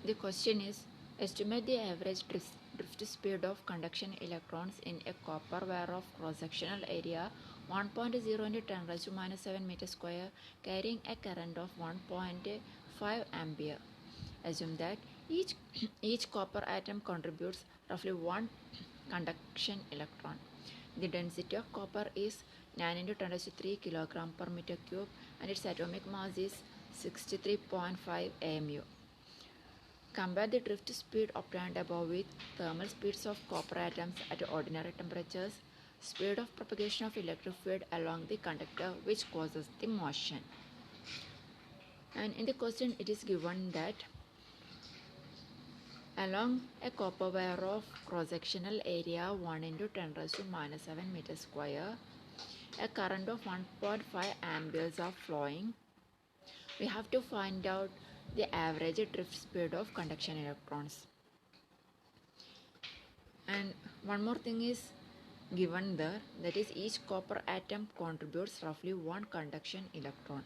The question is, estimate the average drift speed of conduction electrons in a copper wire of cross-sectional area 1.0 into 10 raised to minus 7 meter square carrying a current of 1.5 ampere. Assume that each copper atom contributes roughly one conduction electron. The density of copper is 9 into 10 raised to 3 kilogram per meter cube and its atomic mass is 63.5 amu. Compare the drift speed obtained above with thermal speeds of copper atoms at ordinary temperatures, speed of propagation of electric field along the conductor which causes the motion. And in the question it is given that along a copper wire of cross-sectional area 1 into 10 raised to minus 7 meter square, a current of 1.5 amperes are flowing. We have to find out the average drift speed of conduction electrons. And one more thing is given there, that is each copper atom contributes roughly one conduction electron.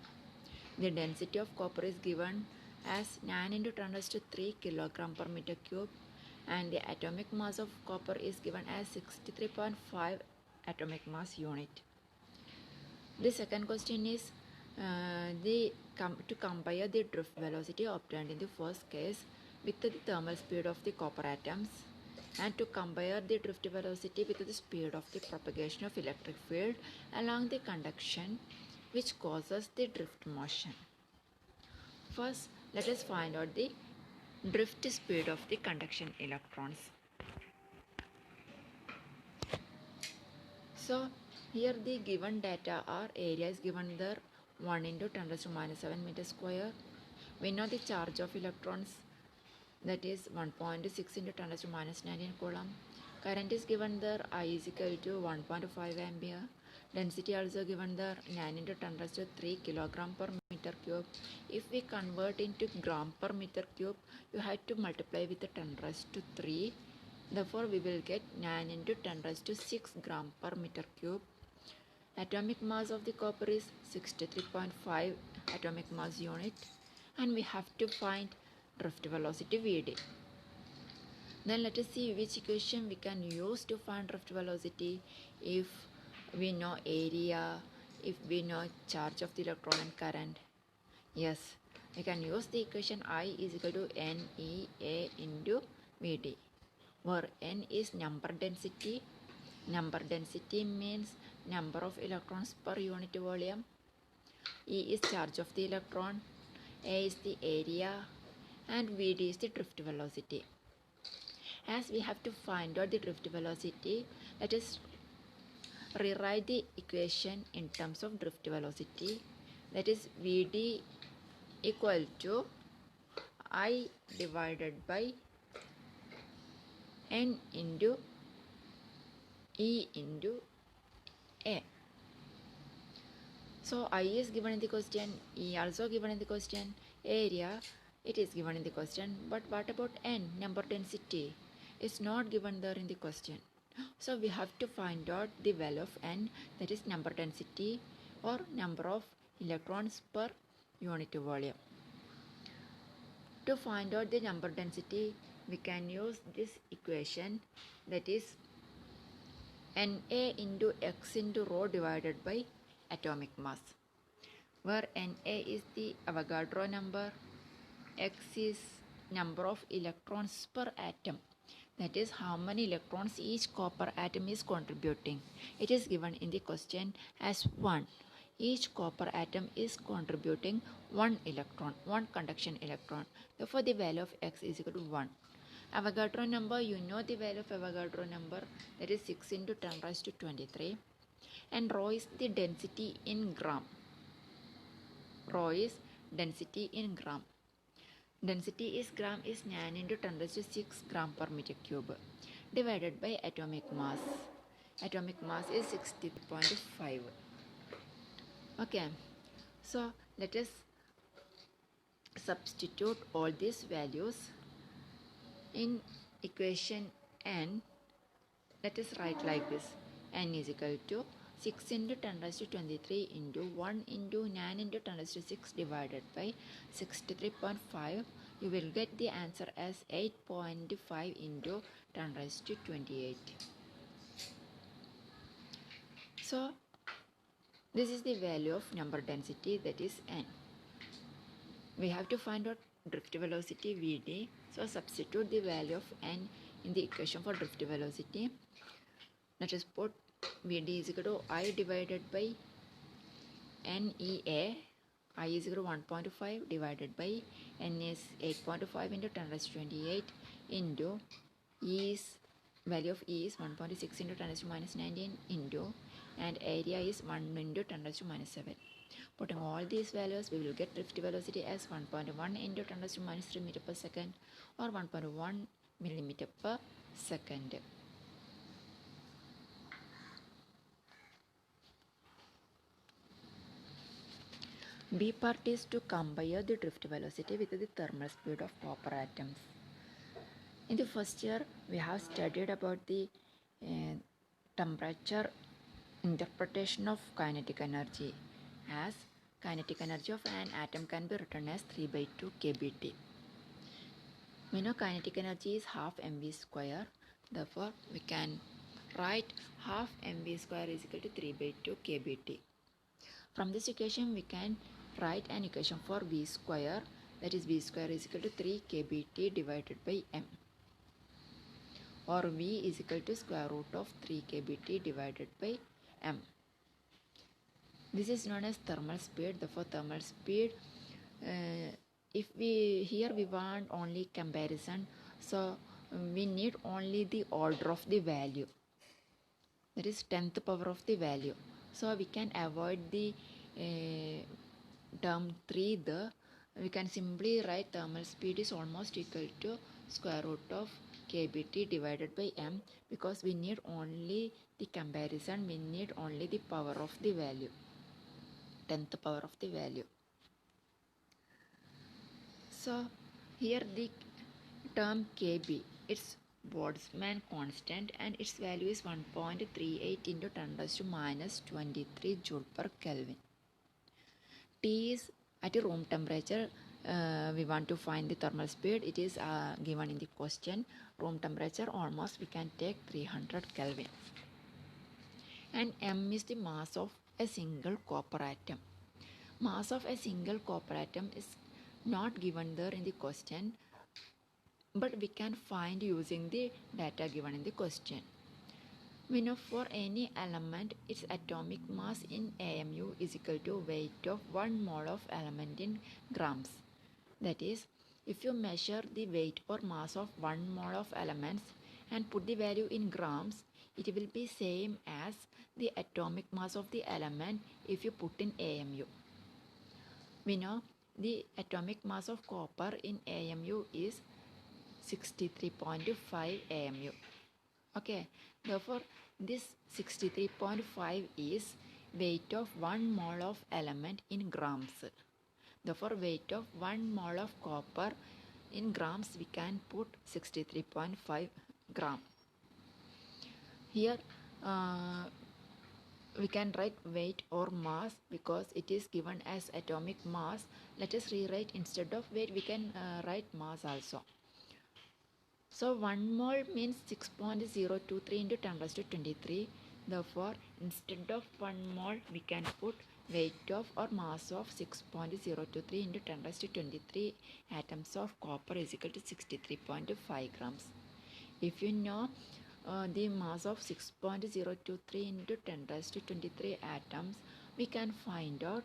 The density of copper is given as 9 into 10 raised to 3 kilogram per meter cube and the atomic mass of copper is given as 63.5 atomic mass unit. The second question is to compare the drift velocity obtained in the first case with the thermal speed of the copper atoms and to compare the drift velocity with the speed of the propagation of electric field along the conduction which causes the drift motion. First, let us find out the drift speed of the conduction electrons. So, here the given data are area is given there 1 into 10 raised to minus 7 meter square. We know the charge of electrons, that is 1.6 into 10 raised to minus 19 coulomb. Current is given there I is equal to 1.5 ampere. Density also given there 9 into 10 raised to 3 kilogram per meter cube. If we convert into gram per meter cube, you have to multiply with the 10 raised to 3. Therefore, we will get 9 into 10 raised to 6 gram per meter cube. Atomic mass of the copper is 63.5 atomic mass unit and we have to find drift velocity Vd. Then let us see which equation we can use to find drift velocity. If we know area, if we know charge of the electron and current. Yes, we can use the equation I is equal to NEA into Vd, where N is number density. Number density means number of electrons per unit volume. E is charge of the electron. A is the area and Vd is the drift velocity. As we have to find out the drift velocity, let us rewrite the equation in terms of drift velocity. That is Vd equal to I divided by N into E into A. So I is given in the question, E also given in the question, area it is given in the question, but what about N, number density? It's not given there in the question. So we have to find out the value of N, that is number density or number of electrons per unit volume. To find out the number density, we can use this equation, that is Na into x into rho divided by atomic mass, where Na is the Avogadro number, x is number of electrons per atom, that is how many electrons each copper atom is contributing. It is given in the question as 1. Each copper atom is contributing 1 electron, 1 conduction electron. Therefore, the value of x is equal to 1. Avogadro number, you know the value of Avogadro number, that is 6 into 10 raised to 23. And rho is the density in gram. Rho is density in gram. Density is gram is 9 into 10 raised to 6 gram per meter cube divided by atomic mass. Atomic mass is 60.5. Okay, so let us substitute all these values in equation N. Let us write like this: N is equal to 6 into 10 raised to 23 into 1 into 9 into 10 raised to 6 divided by 63.5. you will get the answer as 8.5 into 10 raised to 28. So this is the value of number density, that is n. We have to find out drift velocity Vd. So substitute the value of n in the equation for drift velocity. Let us put Vd is equal to I divided by NEA. I is equal to 1.5 divided by n is 8.5 into 10 raised to 28 into E is value of E is 1.6 into 10 raised to minus 19 into, and area is 1 into 10 raised to minus 7. Putting all these values, we will get drift velocity as 1.1 into 10 raised to minus 3 meter per second, or 1.1 millimeter per second. B part is to compare the drift velocity with the thermal speed of copper atoms. In the first year, we have studied about the temperature interpretation of kinetic energy, as kinetic energy of an atom can be written as 3 by 2 kBT. We know kinetic energy is half mv square. Therefore, we can write half mv square is equal to 3 by 2 kBT. From this equation, we can write an equation for v square, that is v square is equal to 3 kBT divided by m, or v is equal to square root of 3 kBT divided by m. This is known as thermal speed. Therefore, thermal speed, if we want only comparison, so we need only the order of the value, that is 10th power of the value. So we can avoid the term 3 there. We can simply write thermal speed is almost equal to square root of kBT divided by m, because we need only the comparison, we need only the power of the value, 10th power of the value. So here the term kb, it's Boltzmann constant, and its value is 1.38 into 10 raised to minus 23 joule per Kelvin. T is at a room temperature. We want to find the thermal speed. It is given in the question. Room temperature almost we can take 300 Kelvin. And m is the mass of a single copper atom. Mass of a single copper atom is not given there in the question, but we can find using the data given in the question. We know for any element, its atomic mass in AMU is equal to weight of 1 mole of element in grams. That is, if you measure the weight or mass of 1 mole of elements and put the value in grams, it will be same as the atomic mass of the element if you put in AMU. We know the atomic mass of copper in AMU is 63.5 AMU. Okay, therefore this 63.5 is weight of 1 mole of element in grams. Therefore weight of 1 mole of copper in grams, we can put 63.5 gram. Here we can write weight or mass because it is given as atomic mass. Let us rewrite, instead of weight we can write mass also. So 1 mole means 6.023 into 10 raised to 23. Therefore, instead of 1 mole, we can put weight of or mass of 6.023 into 10 raised to 23 atoms of copper is equal to 63.5 grams. If you know the mass of 6.023 into 10 raised to 23 atoms, we can find out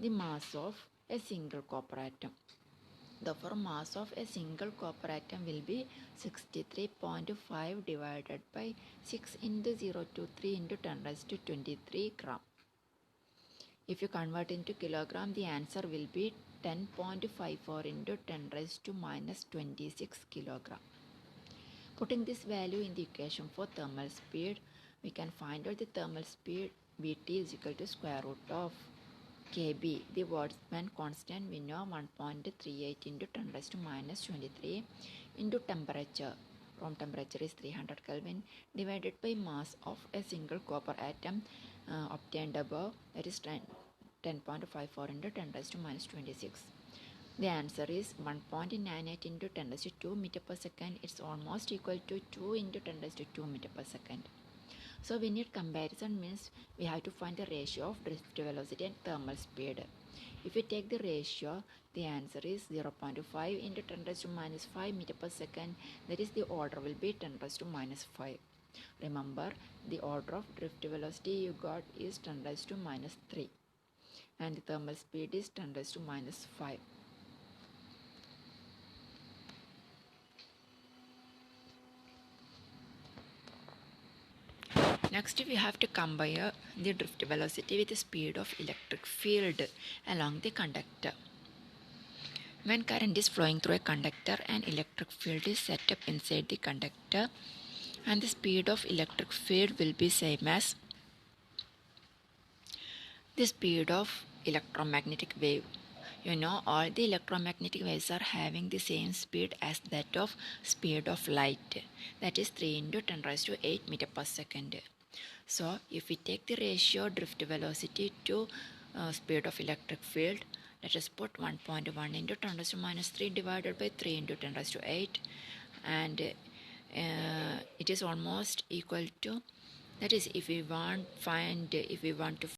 the mass of a single copper atom. Therefore, mass of a single copper atom will be 63.5 divided by 6 into 023 into 10 raised to 23 gram. If you convert into kilogram, the answer will be 10.54 into 10 raised to minus 26 kilogram. Putting this value in the equation for thermal speed, we can find out the thermal speed Vt is equal to square root of Kb, the Boltzmann constant, we know 1.38 into 10 raised to minus 23 into temperature. Room temperature is 300 Kelvin divided by mass of a single copper atom obtained above, that is 10.54 into 10 raised to minus 26. The answer is 1.98 into 10 raised to 2 meter per second. It's almost equal to 2 into 10 raised to 2 meter per second. So we need comparison, means we have to find the ratio of drift velocity and thermal speed. If we take the ratio, the answer is 0.5 into 10 raised to minus 5 meter per second. That is, the order will be 10 raised to minus 5. Remember, the order of drift velocity you got is 10 raised to minus 3. And the thermal speed is 10 raised to minus 5. Next, we have to compare the drift velocity with the speed of electric field along the conductor. When current is flowing through a conductor, an electric field is set up inside the conductor, and the speed of electric field will be same as the speed of electromagnetic wave. You know, all the electromagnetic waves are having the same speed as that of speed of light, that is 3 into 10 raised to 8 meter per second. So if we take the ratio drift velocity to speed of electric field, let us put 1.1 into 10 raised to minus 3 divided by 3 into 10 raised to 8, and it is almost equal to, that is, if we want to